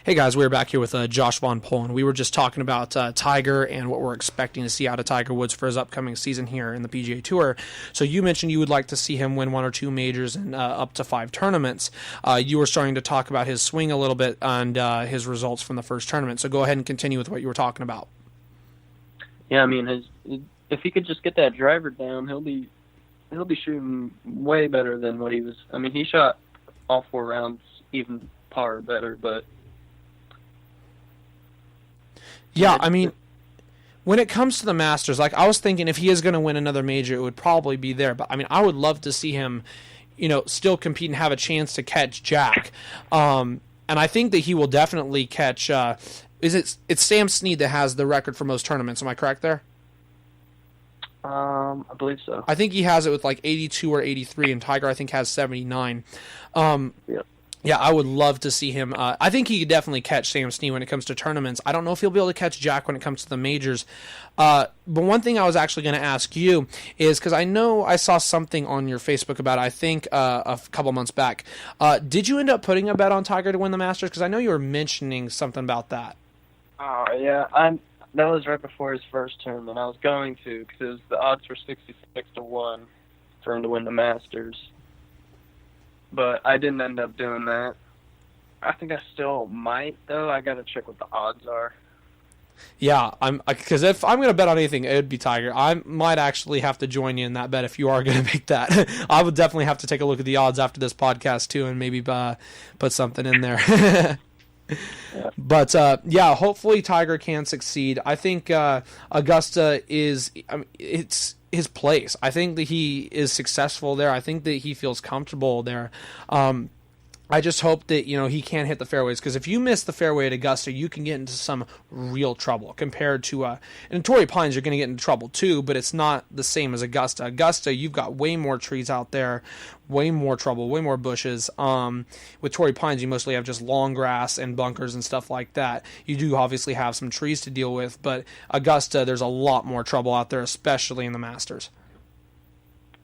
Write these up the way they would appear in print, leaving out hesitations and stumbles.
Hey guys, we're back here with Josh Von Polen. We were just talking about Tiger and what we're expecting to see out of Tiger Woods for his upcoming season here in the PGA Tour. So you mentioned you would like to see him win 1 or 2 majors and up to 5 tournaments. You were starting to talk about his swing a little bit and his results from the first tournament. So go ahead and continue with what you were talking about. Yeah, I mean, if he could just get that driver down, he'll be shooting way better than what he was. I mean, he shot all 4 rounds even par better, but yeah, I mean, when it comes to the Masters, like I was thinking if he is going to win another major, it would probably be there. But I mean, I would love to see him, still compete and have a chance to catch Jack. And I think that he will definitely catch. It's Sam Snead that has the record for most tournaments. Am I correct there? I believe so. I think he has it with like 82 or 83, and Tiger I think has 79. Yeah, I would love to see him. I think he could definitely catch Sam Snead when it comes to tournaments. I don't know if he'll be able to catch Jack when it comes to the majors. But one thing I was actually going to ask you is, because I know I saw something on your Facebook about it, I think a couple months back. Did you end up putting a bet on Tiger to win the Masters? Because I know you were mentioning something about that. Oh, yeah. That was right before his first tournament. I was going to, because the odds were 66-1 for him to win the Masters. But I didn't end up doing that. I think I still might, though. I got to check what the odds are. Yeah, because if I'm going to bet on anything, it would be Tiger. I might actually have to join you in that bet if you are going to make that. I would definitely have to take a look at the odds after this podcast, too, and maybe put something in there. Yeah. But, hopefully Tiger can succeed. I think Augusta it's his place. I think that he is successful there. I think that he feels comfortable there. I just hope that, he can hit the fairways, because if you miss the fairway at Augusta, you can get into some real trouble compared to, and Torrey Pines, you're going to get into trouble too, but it's not the same as Augusta. Augusta, you've got way more trees out there, way more trouble, way more bushes. With Torrey Pines, you mostly have just long grass and bunkers and stuff like that. You do obviously have some trees to deal with, but Augusta, there's a lot more trouble out there, especially in the Masters.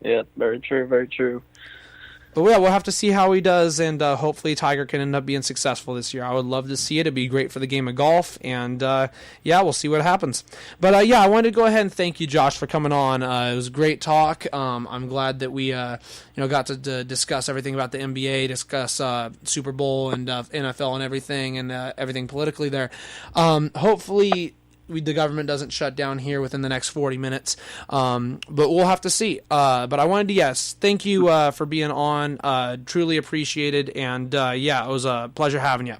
Yeah, very true, very true. But yeah, we'll have to see how he does, and hopefully Tiger can end up being successful this year. I would love to see it. It'd be great for the game of golf, and we'll see what happens. But I wanted to go ahead and thank you, Josh, for coming on. It was a great talk. I'm glad that we got to discuss everything about the NBA, discuss Super Bowl and NFL and everything, and everything politically there. Hopefully the government doesn't shut down here within the next 40 minutes, but we'll have to see. But I wanted to, thank you for being on. Truly appreciated, and it was a pleasure having you.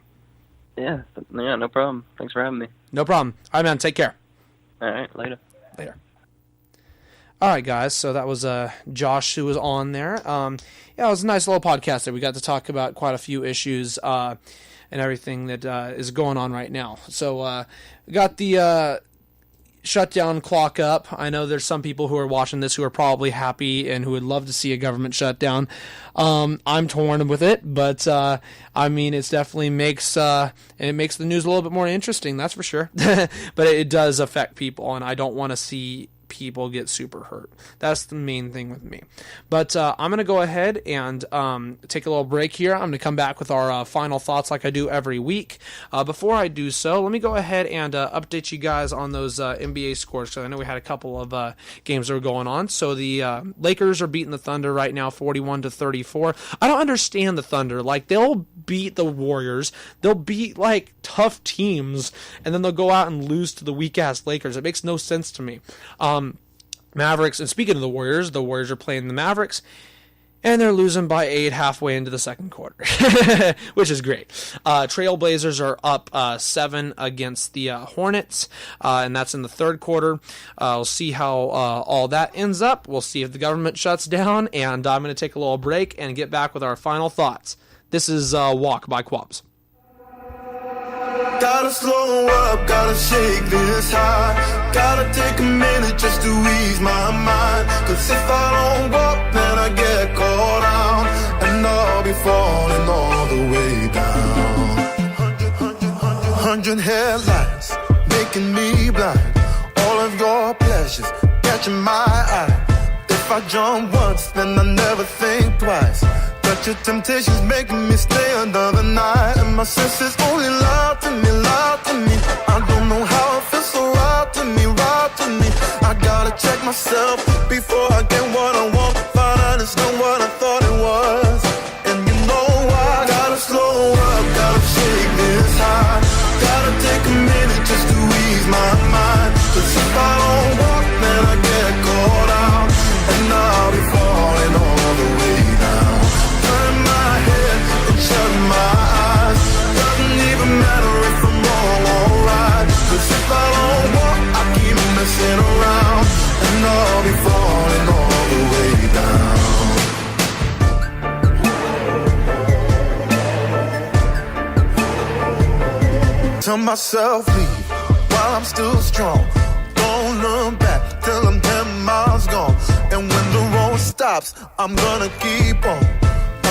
Yeah, no problem. Thanks for having me. No problem. All right, man, take care. All right, later. All right, guys, so that was Josh who was on there. It was a nice little podcast there. We got to talk about quite a few issues and everything that is going on right now. So we got the shutdown clock up. I know there's some people who are watching this who are probably happy and who would love to see a government shutdown. I'm torn with it, but it definitely makes the news a little bit more interesting, that's for sure. But it does affect people, and I don't want to see people get super hurt. That's the main thing with me. But I'm going to go ahead and take a little break here. I'm going to come back with our final thoughts like I do every week. Before I do so, let me go ahead and update you guys on those NBA scores. So I know we had a couple of games that were going on. So the Lakers are beating the Thunder right now 41-34. I don't understand the Thunder. Like, they'll beat the Warriors. They'll beat like tough teams, and then they'll go out and lose to the weak-ass Lakers. It makes no sense to me. Mavericks, and speaking of the Warriors are playing the Mavericks, and they're losing by 8 halfway into the second quarter, which is great. Trailblazers are up 7 against the Hornets, and that's in the third quarter. We'll see how all that ends up. We'll see if the government shuts down, and I'm going to take a little break and get back with our final thoughts. This is Walk by Quabs. Gotta slow up, gotta shake this high. Gotta take a minute just to ease my mind. Cause if I don't walk, then I get caught out, and I'll be falling all the way down. 100 headlights, making me blind. All of your pleasures, catching my eye. If I jump once, then I never think twice. But your temptation's making me stay another night, and my senses only loud myself before I get what I want. Find out it's not what I thought it was. And you know I gotta slow up, gotta shake this high. Gotta take a minute just to ease my mind. 'Cause if I don't walk, then I get caught out. And I'll be falling all the way down. Turn my head and shut my eyes. Doesn't even matter if I'm wrong or right. 'Cause if I don't walk, I keep messing around. And I'll be falling all the way down. Tell myself leave while I'm still strong. Don't look back till I'm 10 miles gone. And when the road stops, I'm gonna keep on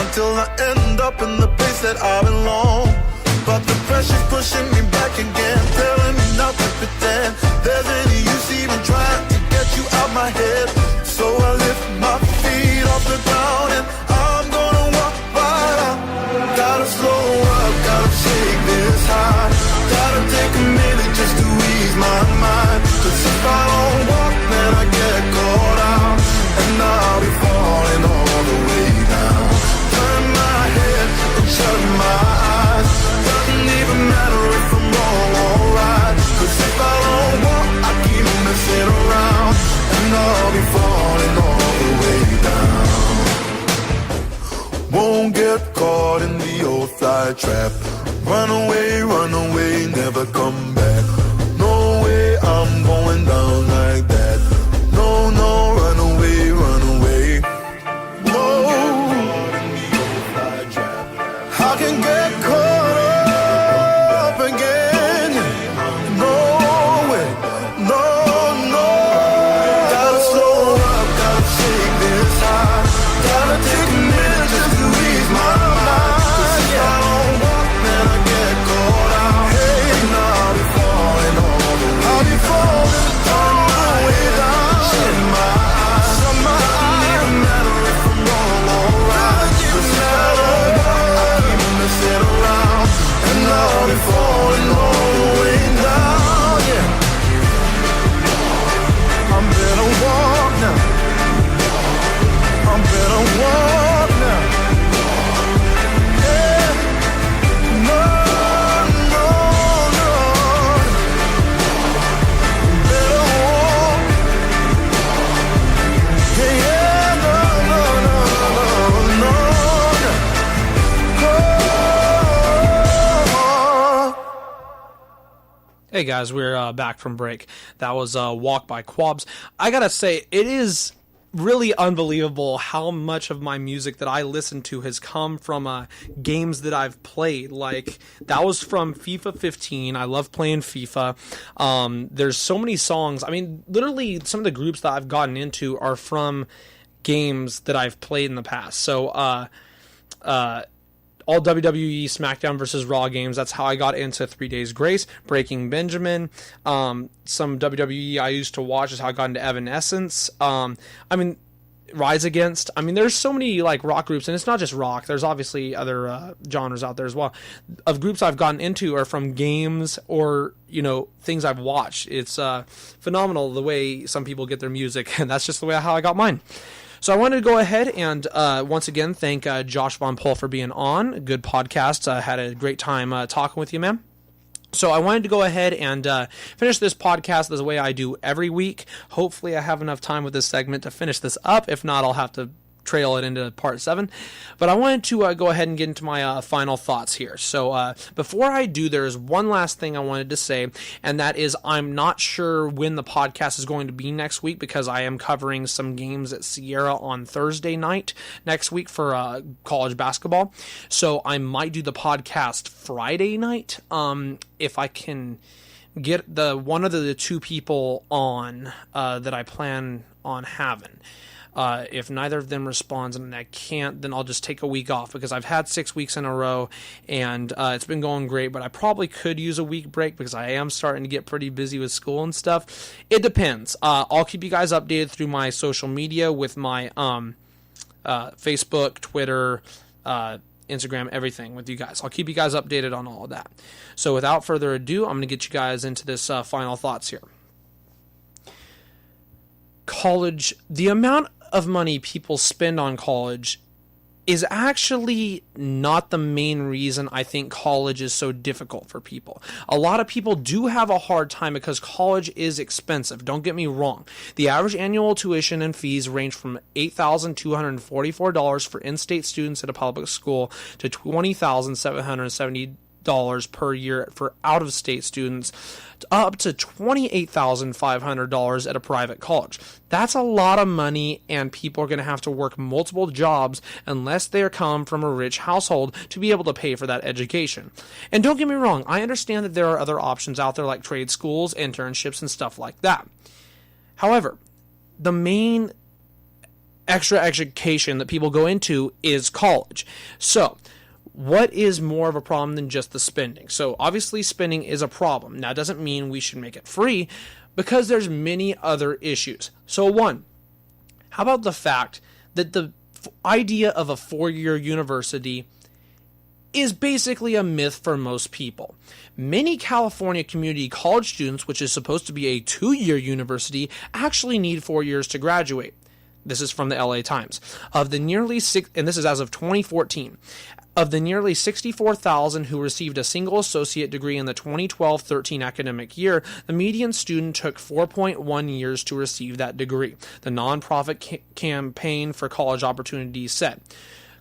until I end up in the place that I belong. But the pressure's pushing me back again, telling me not to pretend there's any use even trying to get you out my head. So I lift my feet off the ground and I'm gonna walk right out. Gotta slow up, gotta shake this high. Gotta take a minute just to ease my mind. 'Cause if I don't walk, then I get caught out. And I'll be falling all the way down. Turn my head and shut my eyes. Doesn't even matter if I'm wrong or right. 'Cause if I don't walk, I keep messing around. And I'll be falling all the way down. Won't get caught in the old fly trap. Run away, never come back. No way I'm going down like that. No, no, run away. No, I can get caught up again. No way, no. Gotta slow up, gotta shake this high. Gotta take a minute just to ease my mind. 'Cause if I don't walk, then I get caught out. Hey, and I'll be falling all the way down. Shut my eyes. Doesn't even matter if I'm wrong or right. 'Cause if I don't walk, I keep messing around. And I'll be falling all the way down, yeah. I'm better walk now. I'm better walk now. Yeah. No. Better walk. Yeah, no. Hey guys, we're back from break. That was Walk by Quabs. I gotta say, it is really unbelievable how much of my music that I listen to has come from games that I've played. Like, that was from FIFA 15. I love playing FIFA. There's so many songs. I mean, literally, some of the groups that I've gotten into are from games that I've played in the past. So, all WWE SmackDown versus Raw games. That's how I got into 3 Days Grace, Breaking Benjamin. Some WWE I used to watch is how I got into Evanescence. Rise Against. I mean, there's so many like rock groups, and it's not just rock. There's obviously other genres out there as well. Of groups I've gotten into are from games or, things I've watched. It's phenomenal the way some people get their music, and that's just the way how I got mine. So I wanted to go ahead and once again thank Josh Von Pohl for being on. Good podcast. Had a great time talking with you, man. So I wanted to go ahead and finish this podcast the way I do every week. Hopefully I have enough time with this segment to finish this up. If not, I'll have to trail it into part 7. But I wanted to go ahead and get into my final thoughts here. So before I do, there is one last thing I wanted to say, and that is I'm not sure when the podcast is going to be next week because I am covering some games at Sierra on Thursday night next week for college basketball. So I might do the podcast Friday night if I can get one of the two people on that I plan on having. If neither of them responds and I can't, then I'll just take a week off because I've had 6 weeks in a row and it's been going great, but I probably could use a week break because I am starting to get pretty busy with school and stuff. It depends. I'll keep you guys updated through my social media with my Facebook, Twitter, Instagram, everything with you guys. I'll keep you guys updated on all of that. So without further ado, I'm going to get you guys into this final thoughts here. college, the amount of money people spend on college is actually not the main reason I think college is so difficult for people. A lot of people do have a hard time because college is expensive. Don't get me wrong. The average annual tuition and fees range from $8,244 for in-state students at a public school to $20,770 per year for out-of-state students, up to $28,500 at a private college. That's a lot of money, and people are going to have to work multiple jobs unless they come from a rich household to be able to pay for that education. And don't get me wrong, I understand that there are other options out there like trade schools, internships, and stuff like that. However, the main extra education that people go into is college. So, what is more of a problem than just the spending? So obviously spending is a problem. Now, it doesn't mean we should make it free because there's many other issues. So one, how about the fact that the idea of a 4-year university is basically a myth for most people. Many California community college students, which is supposed to be a 2-year university, actually need 4 years to graduate. This is from the LA Times. Of the nearly and this is as of 2014. Of the nearly 64,000 who received a single associate degree in the 2012-13 academic year, the median student took 4.1 years to receive that degree. The nonprofit campaign for college opportunities said,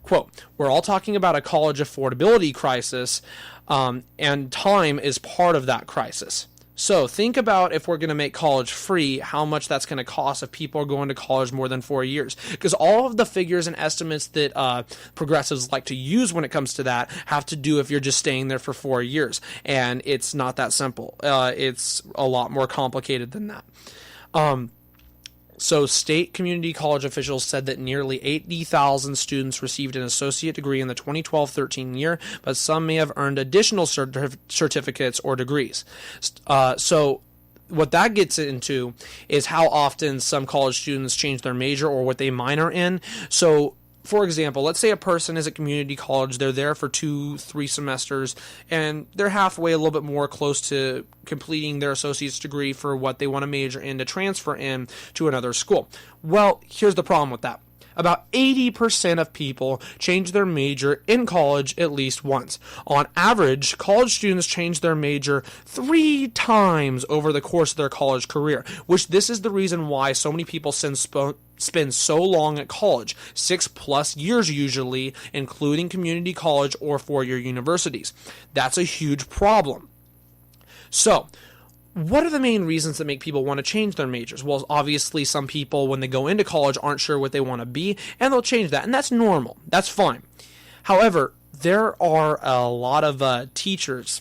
quote, "We're all talking about a college affordability crisis, and time is part of that crisis." So think about if we're going to make college free, how much that's going to cost if people are going to college more than 4 years. Because all of the figures and estimates that progressives like to use when it comes to that have to do if you're just staying there for 4 years. And it's not that simple. It's a lot more complicated than that. So state community college officials said that nearly 80,000 students received an associate degree in the 2012-13 year, but some may have earned additional certificates or degrees. So what that gets into is how often some college students change their major or what they minor in. So for example, let's say a person is at community college, they're there for 2-3 semesters, and they're halfway, a little bit more close to completing their associate's degree for what they want to major in to transfer in to another school. Well, here's the problem with that. About 80% of people change their major in college at least once. On average, college students change their major 3 times over the course of their college career, which this is the reason why so many people spend so long at college, 6+ years usually, including community college or 4-year universities. That's a huge problem. So, what are the main reasons that make people want to change their majors? Well, obviously, some people, when they go into college, aren't sure what they want to be, and they'll change that, and that's normal. That's fine. However, there are a lot of teachers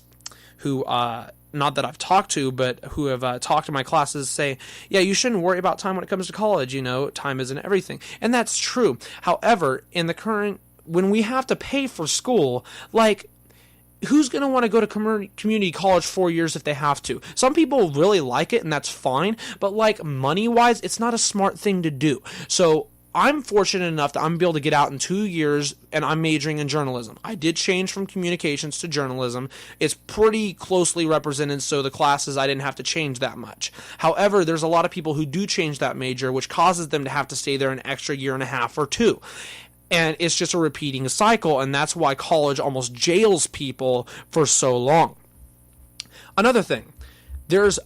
who, not that I've talked to, but who have talked to my classes, say, yeah, you shouldn't worry about time when it comes to college, time isn't everything. And that's true. However, in the current, when we have to pay for school, who's going to want to go to community college 4 years if they have to? Some people really like it, and that's fine, but money-wise, it's not a smart thing to do. So I'm fortunate enough that I'm going to be able to get out in 2 years, and I'm majoring in journalism. I did change from communications to journalism. It's pretty closely represented, so the classes I didn't have to change that much. However, there's a lot of people who do change that major, which causes them to have to stay there an extra year and a half or 2. And it's just a repeating cycle, and that's why college almost jails people for so long. Another thing, there's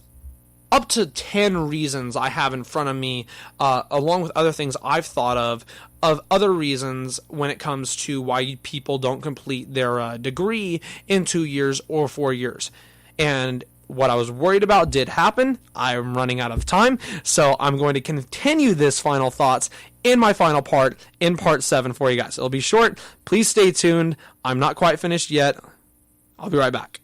up to 10 reasons I have in front of me, along with other things I've thought of other reasons when it comes to why people don't complete their degree in 2 years or 4 years. And what I was worried about did happen. I'm running out of time, so I'm going to continue this final thoughts in my final part, in part 7 for you guys. It'll be short. Please stay tuned. I'm not quite finished yet. I'll be right back.